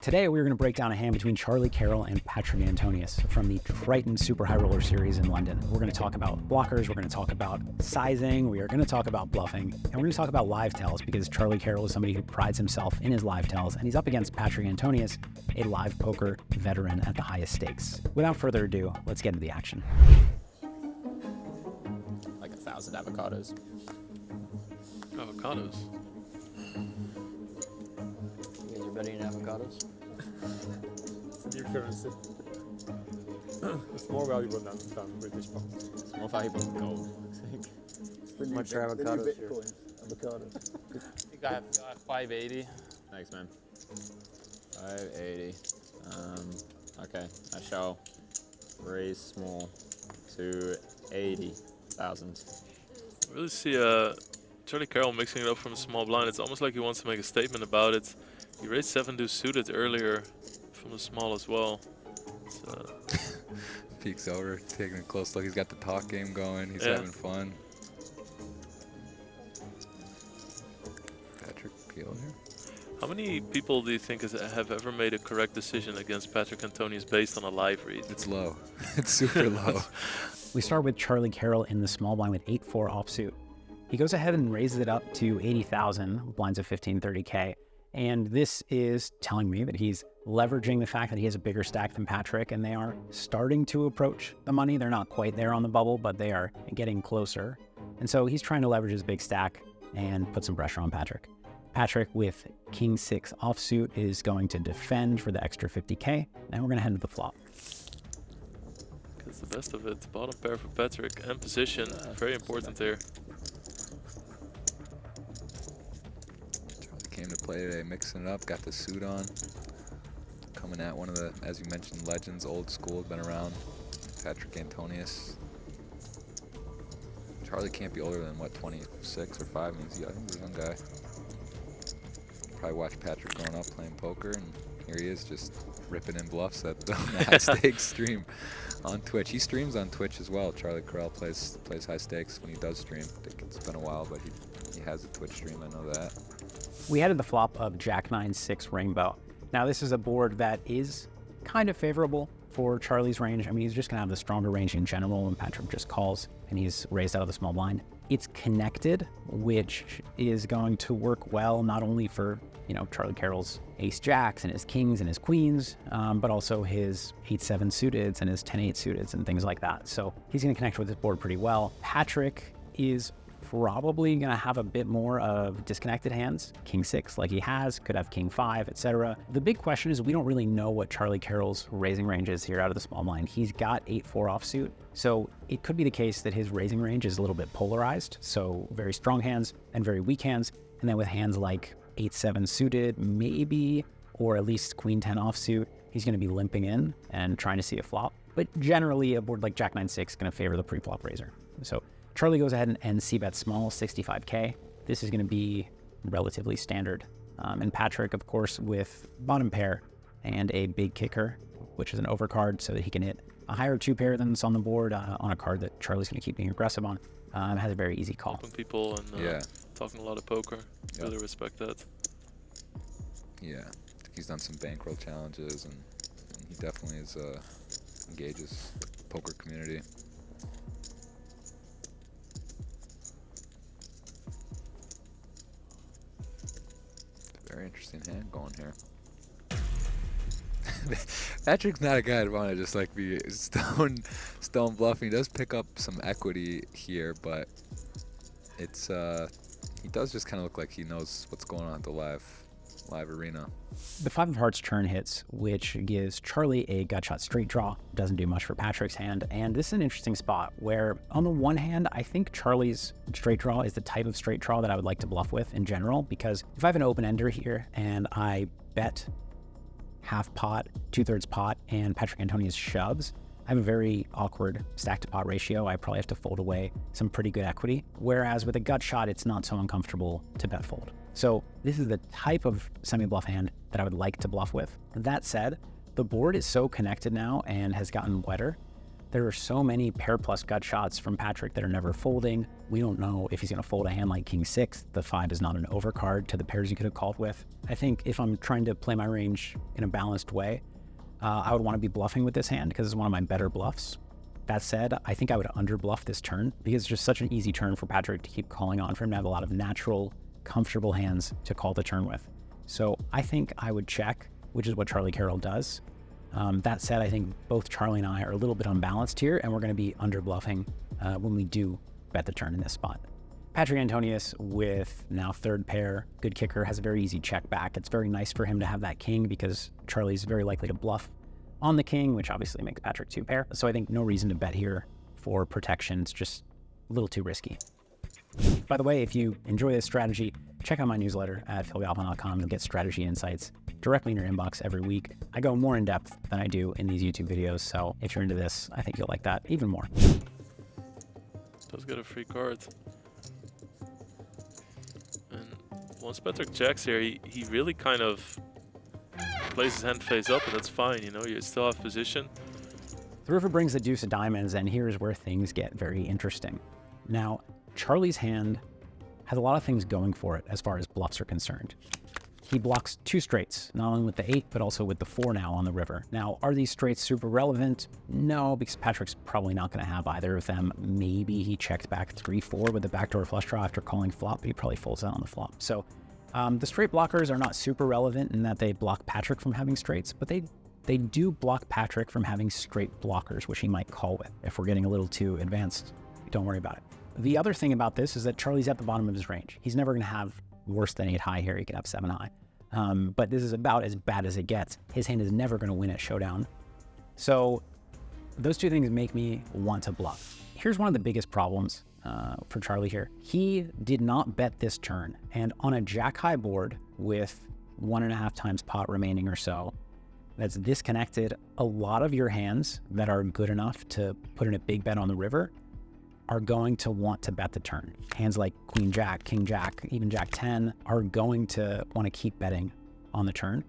Today, we're going to break down a hand between Charlie Carrel and Patrik Antonius from the Triton Super High Roller series in London. We're going to talk about blockers, we're going to talk about sizing, we are going to talk about bluffing, and we're going to talk about live tells because Charlie Carrel is somebody who prides himself in his live tells, and he's up against Patrik Antonius, a live poker veteran at the highest stakes. Without further ado, let's get into the action. Like 1,000 avocados. Avocados? You guys are betting in avocados? It's a new currency. It's more valuable than British pounds. It's more valuable than gold. Pretty much are avocados avocados here. Avocados. I think I have 580. Thanks, man. 580. Okay, I shall raise small to 80,000. I really see Charlie Carrel mixing it up from a small blind. It's almost like he wants to make a statement about it. He raised 7 deuce suited earlier from the small as well. So. Peeks over, taking a close look. He's got the talk game going. He's having fun. Patrik Peel here. How many people do you think have ever made a correct decision against Patrik Antonius based on a live read? It's low. It's super low. We start with Charlie Carrel in the small blind with 8-4 offsuit. He goes ahead and raises it up to 80,000, blinds of 1530K. And this is telling me that he's leveraging the fact that he has a bigger stack than Patrik, and they are starting to approach the money. They're not quite there on the bubble, but they are getting closer. And so he's trying to leverage his big stack and put some pressure on Patrik. Patrik with King 6 offsuit is going to defend for the extra 50K, and we're going to head to the flop. That's the best of it. Bottom pair for Patrik and position. Very important here. Charlie came to play today, mixing it up, got the suit on. Coming at one of the, as you mentioned, legends, old school, been around. Patrik Antonius. Charlie can't be older than, what, 26 or 5? I think he's a young guy. Probably watched Patrik growing up playing poker, and here he is just ripping in bluffs at the high stakes stream on Twitch. He streams on Twitch as well. Charlie Carrel plays high stakes when he does stream. I think it's been a while, but he has a Twitch stream, I know that. We added the flop of Jack 9-6 Rainbow. Now this is a board that is kind of favorable for Charlie's range. I mean, he's just gonna have the stronger range in general when Patrik just calls and he's raised out of the small blind. It's connected, which is going to work well not only for, you know, Charlie Carrel's ace jacks and his kings and his queens, but also his 8-7 suiteds and his 10-8 suiteds and things like that. So he's gonna connect with this board pretty well. Patrik is probably gonna have a bit more of disconnected hands. King 6 like he has, could have King 5, etc. The big question is we don't really know what Charlie Carrel's raising range is here out of the small blind. He's got 8-4 offsuit, so it could be the case that his raising range is a little bit polarized, so very strong hands and very weak hands, and then with hands like 8-7 suited, maybe, or at least Queen 10 offsuit, he's gonna be limping in and trying to see a flop. But generally, a board like Jack 9-6 is gonna favor the pre-flop raiser. So Charlie goes ahead and c-bet small, 65K. This is going to be relatively standard. And Patrik, of course, with bottom pair and a big kicker, which is an overcard, so that he can hit a higher 2-pair than that's on the board on a card that Charlie's going to keep being aggressive on. Has a very easy call. Helping people and talking a lot of poker. Really respect that. Yeah, I think he's done some bankroll challenges, and he definitely is engages the poker community. Very interesting hand going here. Patrick's not a guy to want to just like be stone bluffing. He does pick up some equity here, but it's he does just kind of look like he knows what's going on at the live arena. The 5 of hearts turn hits, which gives Charlie a gut shot straight draw. Doesn't do much for Patrick's hand, and this is an interesting spot where, on the one hand, I think Charlie's straight draw is the type of straight draw that I would like to bluff with in general, because if I have an open ender here and I bet half pot, 2/3 pot, and Patrik Antonius shoves, I have a very awkward stack to pot ratio. I probably have to fold away some pretty good equity, whereas with a gut shot, it's not so uncomfortable to bet fold. So this is the type of semi-bluff hand that I would like to bluff with. That said, the board is so connected now and has gotten wetter There are so many pair plus gut shots from Patrik that are never folding. We don't know if he's going to fold a hand like king 6. The 5 is not an overcard to the pairs you could have called with. I think if I'm trying to play my range in a balanced way, I would want to be bluffing with this hand because it's one of my better bluffs. That said, I think I would underbluff this turn because it's just such an easy turn for Patrik to keep calling on, for him to have a lot of natural, comfortable hands to call the turn with. So I think I would check, which is what Charlie Carrel does. That said, I think both Charlie and I are a little bit unbalanced here, and we're going to be underbluffing when we do bet the turn in this spot. Patrik Antonius with now third pair, good kicker, has a very easy check back. It's very nice for him to have that king because Charlie's very likely to bluff on the king, which obviously makes Patrik 2 pair. So I think no reason to bet here for protection. It's just a little too risky. By the way, if you enjoy this strategy, check out my newsletter at philgalfond.com. You'll get strategy insights directly in your inbox every week. I go more in depth than I do in these YouTube videos, so if you're into this, I think you'll like that even more. Does get a free card. And once Patrik checks here, he really kind of plays his hand face up, and that's fine, you know, you still have position. The river brings the deuce of diamonds, and here's where things get very interesting. Now, Charlie's hand has a lot of things going for it as far as bluffs are concerned. He blocks 2 straights, not only with the 8, but also with the 4 now on the river. Now, are these straights super relevant? No, because Patrik's probably not going to have either of them. Maybe he checked back 3-4 with the backdoor flush draw after calling flop, but he probably folds out on the flop. So the straight blockers are not super relevant in that they block Patrik from having straights, but they do block Patrik from having straight blockers, which he might call with. If we're getting a little too advanced, don't worry about it. The other thing about this is that Charlie's at the bottom of his range. He's never going to have worse than 8 high here. He could have 7 high. But this is about as bad as it gets. His hand is never going to win at showdown. So those 2 things make me want to bluff. Here's one of the biggest problems for Charlie here. He did not bet this turn. And on a jack high board with 1.5 times pot remaining or so, that's disconnected, a lot of your hands that are good enough to put in a big bet on the river are going to want to bet the turn. Hands like Queen Jack, King Jack, even Jack 10 are going to want to keep betting on the turn.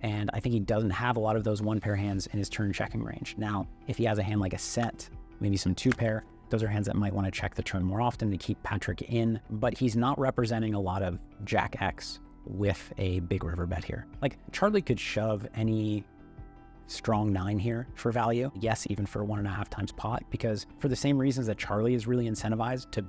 And I think he doesn't have a lot of those 1 pair hands in his turn checking range. Now, if he has a hand like a set, maybe some 2 pair, those are hands that might want to check the turn more often to keep Patrik in, but he's not representing a lot of Jack X with a big river bet here. Like, Charlie could shove any strong 9 here for value. Yes, even for 1.5 times pot, because for the same reasons that Charlie is really incentivized to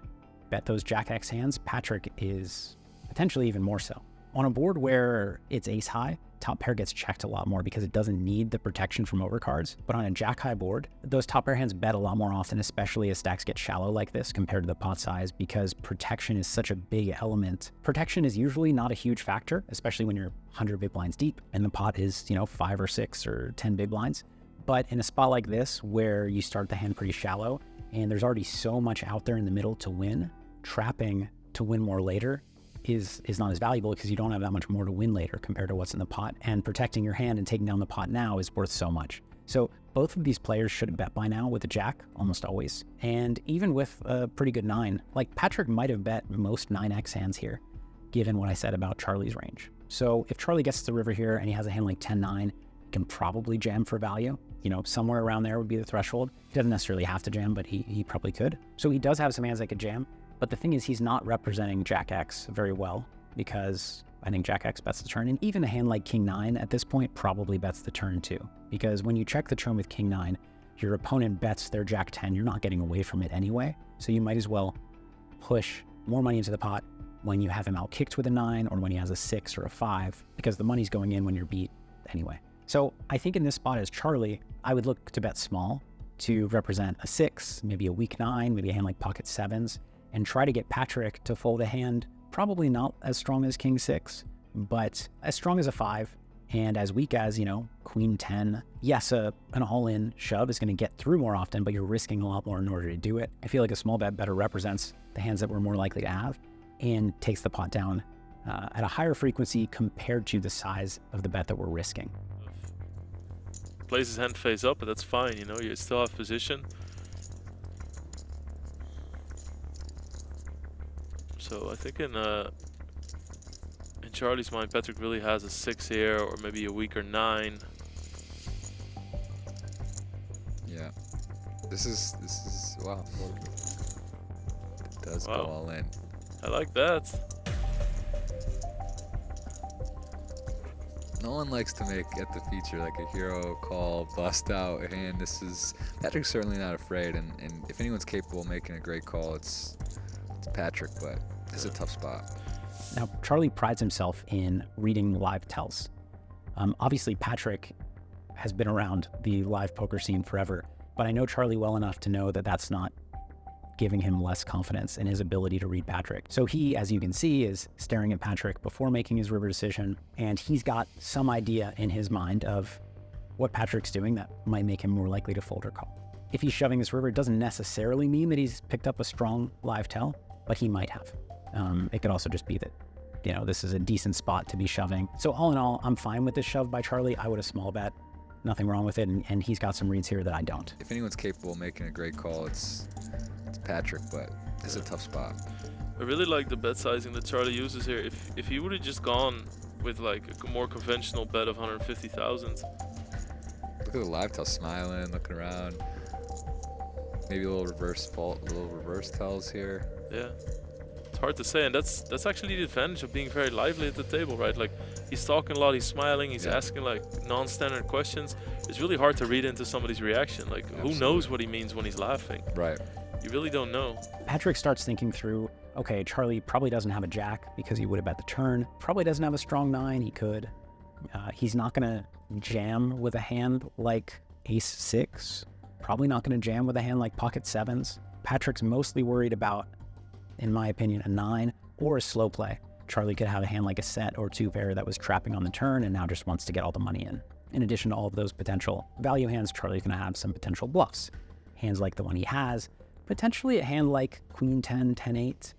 bet those Jack X hands, Patrik is potentially even more so. On a board where it's ace high, top pair gets checked a lot more because it doesn't need the protection from overcards. But on a jack high board, those top pair hands bet a lot more often, especially as stacks get shallow like this compared to the pot size, because protection is such a big element. Protection is usually not a huge factor, especially when you're 100 big blinds deep and the pot is, 5 or 6 or 10 big blinds. But in a spot like this, where you start the hand pretty shallow and there's already so much out there in the middle to win, trapping to win more later is not as valuable because you don't have that much more to win later compared to what's in the pot. And protecting your hand and taking down the pot now is worth so much. So both of these players should bet by now with a jack, almost always. And even with a pretty good 9, like Patrik might have bet most 9x hands here, given what I said about Charlie's range. So if Charlie gets to the river here and he has a hand like 10-9, he can probably jam for value. Somewhere around there would be the threshold. He doesn't necessarily have to jam, but he probably could. So he does have some hands that could jam. But the thing is, he's not representing Jack X very well, because I think Jack X bets the turn. And even a hand like King 9 at this point probably bets the turn too. Because when you check the turn with King 9, your opponent bets their Jack 10. You're not getting away from it anyway. So you might as well push more money into the pot when you have him out kicked with a 9 or when he has a 6 or a 5, because the money's going in when you're beat anyway. So I think in this spot as Charlie, I would look to bet small to represent a 6, maybe a weak 9, maybe a hand like pocket 7s, and try to get Patrik to fold a hand probably not as strong as King 6, but as strong as a 5, and as weak as, Queen 10. Yes, an all-in shove is going to get through more often, but you're risking a lot more in order to do it. I feel like a small bet better represents the hands that we're more likely to have and takes the pot down at a higher frequency compared to the size of the bet that we're risking. Plays his hand face up, but that's fine, you still have position. So I think in Charlie's mind, Patrik really has a 6 here, or maybe a weaker 9. Yeah. This is wow. It does go Wow. all in. I like that. No one likes to make at the feature like a hero call, bust out hand. This is Patrick's certainly not afraid, and if anyone's capable of making a great call, it's Patrik. But it's a tough spot. Now, Charlie prides himself in reading live tells. Obviously, Patrik has been around the live poker scene forever, but I know Charlie well enough to know that that's not giving him less confidence in his ability to read Patrik. So he, as you can see, is staring at Patrik before making his river decision, and he's got some idea in his mind of what Patrik's doing that might make him more likely to fold or call. If he's shoving this river, it doesn't necessarily mean that he's picked up a strong live tell, but he might have. It could also just be that, you know, this is a decent spot to be shoving. So all in all, I'm fine with this shove by Charlie. I would have small bet. Nothing wrong with it, and he's got some reads here that I don't. If anyone's capable of making a great call, it's Patrik, but it's a tough spot. I really like the bet sizing that Charlie uses here. If he would have just gone with like a more conventional bet of 150,000. Look at the live tell, smiling, looking around. Maybe a little reverse fault, a little reverse tells here. Yeah, it's hard to say, and that's actually the advantage of being very lively at the table, right? Like he's talking a lot, he's smiling, he's asking like non-standard questions. It's really hard to read into somebody's reaction. Like who knows what he means when he's laughing? Right. You really don't know. Patrik starts thinking through, okay, Charlie probably doesn't have a jack because he would have bet the turn. Probably doesn't have a strong 9, he could. He's not gonna jam with a hand like ace-6. Probably not gonna jam with a hand like pocket 7s. Patrik's mostly worried about, in my opinion, a 9 or a slow play. Charlie could have a hand like a set or 2 pair that was trapping on the turn and now just wants to get all the money in. In addition to all of those potential value hands, Charlie's gonna have some potential bluffs. Hands like the one he has, potentially a hand like Queen 10, 10-8,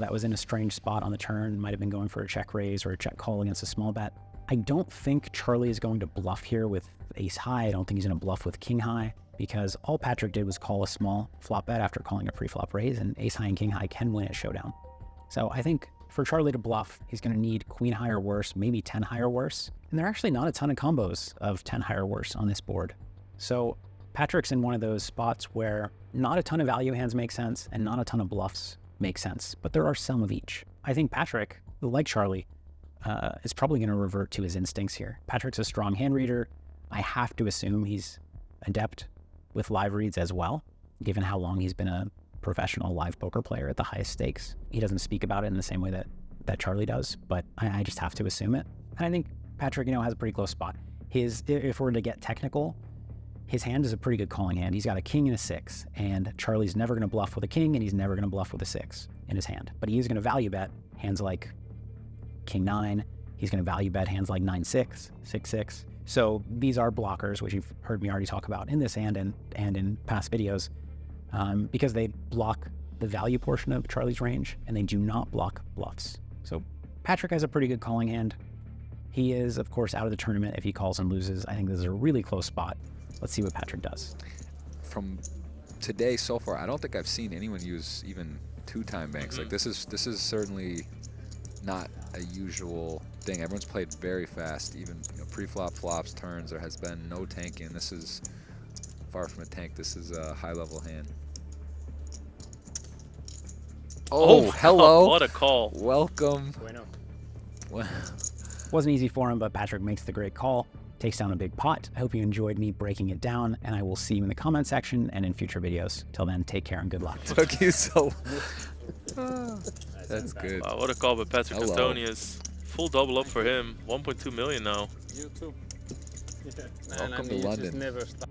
that was in a strange spot on the turn, might have been going for a check raise or a check call against a small bet. I don't think Charlie is going to bluff here with ace high. I don't think he's going to bluff with king high, because all Patrik did was call a small flop bet after calling a pre-flop raise, and ace high and king high can win at showdown. So I think for Charlie to bluff, he's going to need queen high or worse, maybe 10 high or worse. And there are actually not a ton of combos of 10 high or worse on this board. So Patrik's in one of those spots where not a ton of value hands make sense and not a ton of bluffs make sense, but there are some of each. I think Patrik, like Charlie, is probably going to revert to his instincts here. Patrik's a strong hand reader. I have to assume he's adept with live reads as well, given how long he's been a professional live poker player at the highest stakes. He doesn't speak about it in the same way that Charlie does, but I just have to assume it. And I think Patrik, has a pretty close spot. If we're to get technical, his hand is a pretty good calling hand. He's got a king and a 6, and Charlie's never going to bluff with a king, and he's never going to bluff with a 6 in his hand. But he is going to value bet hands like king 9. He's going to value bet hands like 9-6, 6-6. So these are blockers, which you've heard me already talk about in this hand and in past videos, because they block the value portion of Charlie's range, and they do not block bluffs. So Patrik has a pretty good calling hand. He is, of course, out of the tournament if he calls and loses. I think this is a really close spot. Let's see what Patrik does. From today so far, I don't think I've seen anyone use even 2-time banks. Like this is certainly not a usual thing. Everyone's played very fast. Even pre-flop, flops, turns. There has been no tanking. This is far from a tank. This is a high-level hand. Oh, hello. God, what a call. Welcome. Bueno. Wow. Wasn't easy for him, but Patrik makes the great call. Takes down a big pot. I hope you enjoyed me breaking it down, and I will see you in the comment section and in future videos. Till then, take care and good luck. Took you so. That's good. Wow, what a call by Patrik Hello. Antonius. Full double up for him. 1.2 million now. You too. Yeah. Welcome to you London. just never stop.